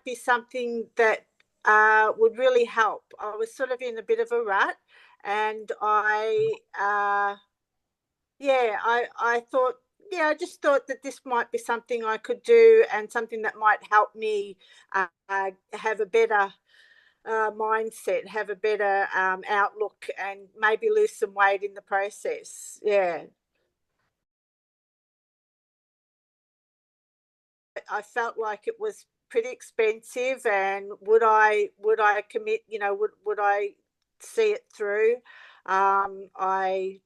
be something that would really help. I was sort of in a bit of a rut, and I thought, yeah, I just thought that this might be something I could do and something that might help me have a better mindset, have a better outlook, and maybe lose some weight in the process. Yeah. I felt like it was pretty expensive, and would I commit? Would I see it through? I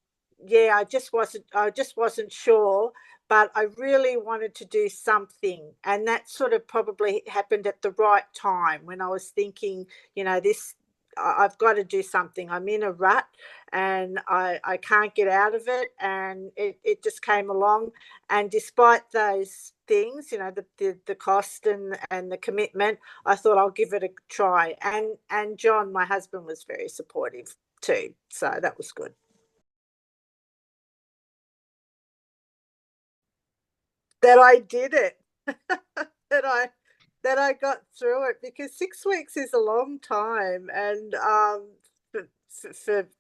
Yeah, I just wasn't sure, but I really wanted to do something, and that sort of probably happened at the right time when I was thinking, this. I've got to do something. I'm in a rut, and I can't get out of it. And it just came along, and despite those things, the cost and the commitment, I thought I'll give it a try. And John, my husband, was very supportive too, so that was good. That I did it. that I that I got through it, because 6 weeks is a long time, and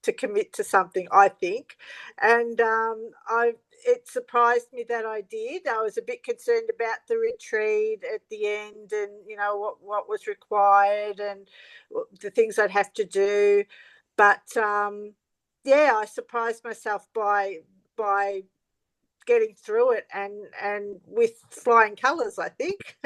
to commit to something, I think. And I it surprised me that I did. I was a bit concerned about the retreat at the end, and what was required, and the things I'd have to do. But yeah, I surprised myself by getting through it, and with flying colors, I think.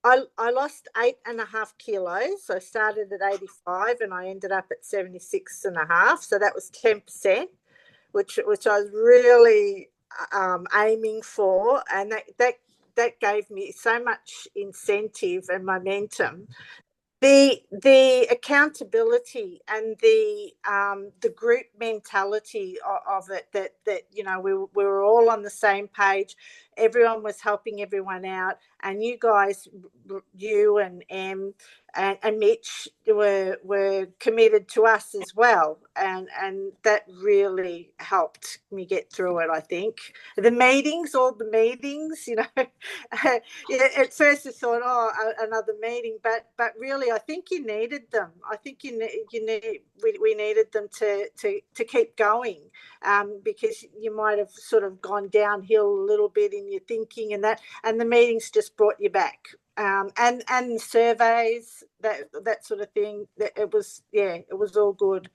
I lost 8.5 kilos. I started at 85 and I ended up at 76 and a half. So that was 10%, which I was really aiming for. And that gave me so much incentive and momentum. The accountability and the group mentality of it, that we were all on the same page. Everyone was helping everyone out, and you guys, you and Em and Mitch, were committed to us as well, and that really helped me get through it. I think all the meetings, yeah, at first I thought, oh, another meeting, but really, I think you needed them. I think we needed them to keep going, because you might have sort of gone downhill a little bit in your thinking, and the meetings just brought you back. And the surveys, that sort of thing. That it was, yeah, it was all good.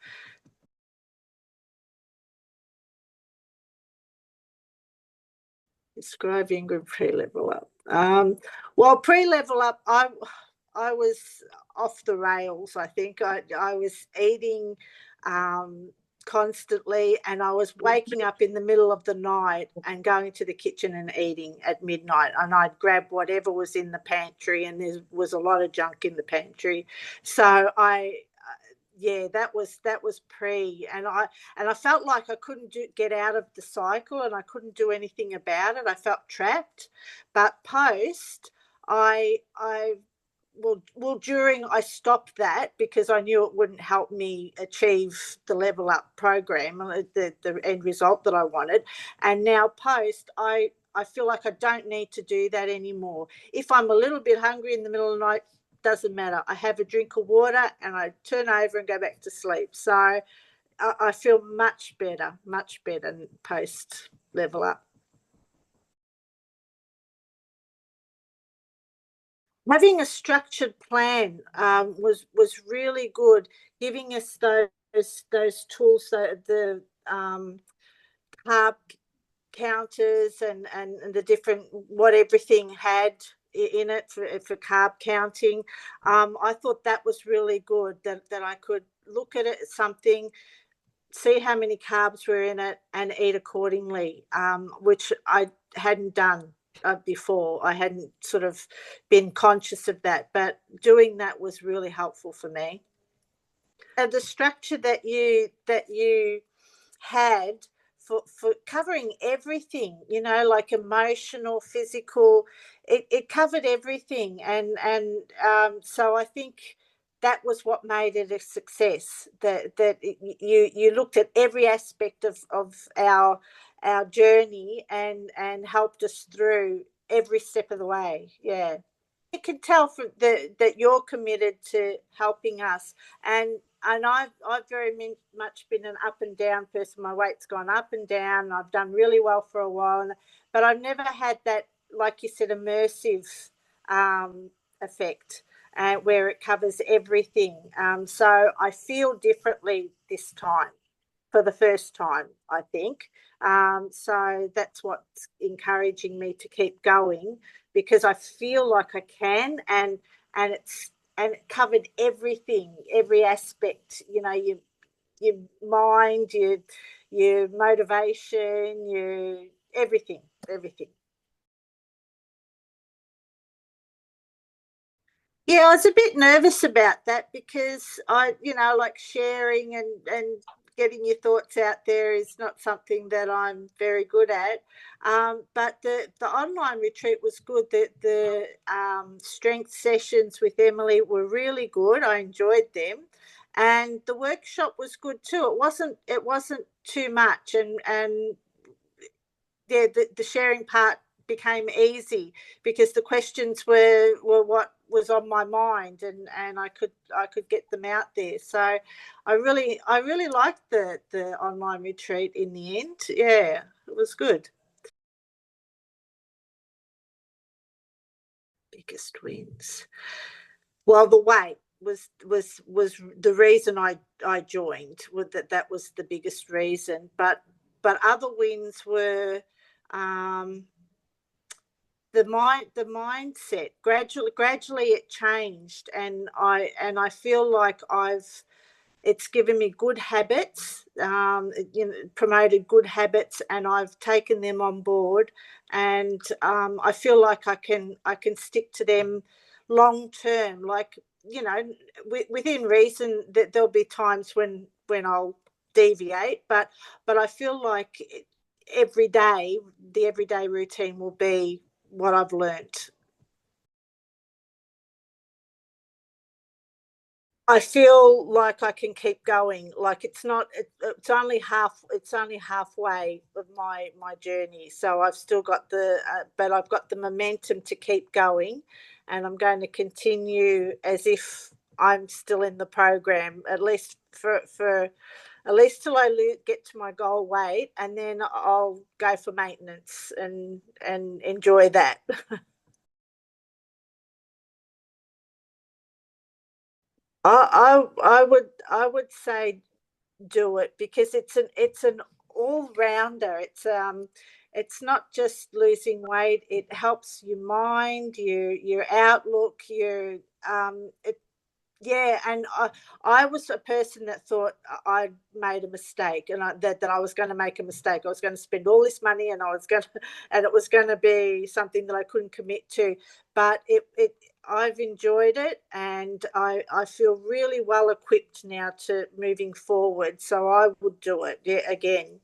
Describe Ingrid pre-level up. Well, pre-level up, I was off the rails. I think I was eating constantly, and I was waking up in the middle of the night and going to the kitchen and eating at midnight. And I'd grab whatever was in the pantry, and there was a lot of junk in the pantry. So yeah, that was pre, and I felt like I couldn't get out of the cycle, and I couldn't do anything about it. I felt trapped. But post, I during, I stopped that because I knew it wouldn't help me achieve the level up program, the end result that I wanted. And now post, I feel like I don't need to do that anymore. If I'm a little bit hungry in the middle of the night, doesn't matter. I have a drink of water and I turn over and go back to sleep. So I feel much better post level up. Having a structured plan was really good, giving us those tools, the carb counters, and the different, what everything had in it for carb counting. I thought that was really good, that I could look at it as something, see how many carbs were in it, and eat accordingly, which I hadn't done before. I hadn't sort of been conscious of that, but doing that was really helpful for me. And the structure that you had for covering everything, like emotional, physical, it covered everything. And so I think that was what made it a success, that you looked at every aspect of our journey and helped us through every step of the way. Yeah. You can tell from that you're committed to helping us, and I've very much been an up and down person. My weight's gone up and down. I've done really well for a while, but I've never had that, like you said, immersive effect, where it covers everything. So I feel differently this time, for the first time, I think. So that's what's encouraging me to keep going, because I feel like I can, and it's and it covered everything, every aspect. You know, your mind, your motivation, your everything, everything. Yeah, I was a bit nervous about that because like sharing and getting your thoughts out there is not something that I'm very good at. But the online retreat was good. The strength sessions with Emily were really good. I enjoyed them, and the workshop was good too. It wasn't too much, and yeah, the sharing part became easy because the questions were what was on my mind, and I could get them out there. So I really liked the online retreat in the end. Yeah, it was good. Biggest wins. Well, the weight was the reason I joined. That was the biggest reason, but other wins were um the mindset. Gradually it changed, and I feel like I've it's given me good habits, promoted good habits, and I've taken them on board, and I feel like I can stick to them long term. Like, within reason, that there'll be times when I'll deviate, but I feel like the everyday routine will be what I've learnt. I feel like I can keep going. Like, it's only halfway of my journey. So I've still got but I've got the momentum to keep going, and I'm going to continue as if I'm still in the program, at least for at least till I get to my goal weight, and then I'll go for maintenance and enjoy that. I would say do it, because it's an all rounder. It's not just losing weight. It helps your mind, your outlook, your it yeah. And I was a person that thought I made a mistake, and that I was going to make a mistake. I was going to spend all this money, and I was going to, and it was going to be something that I couldn't commit to. But I've enjoyed it, and I feel really well equipped now to moving forward. So I would do it, yeah, again.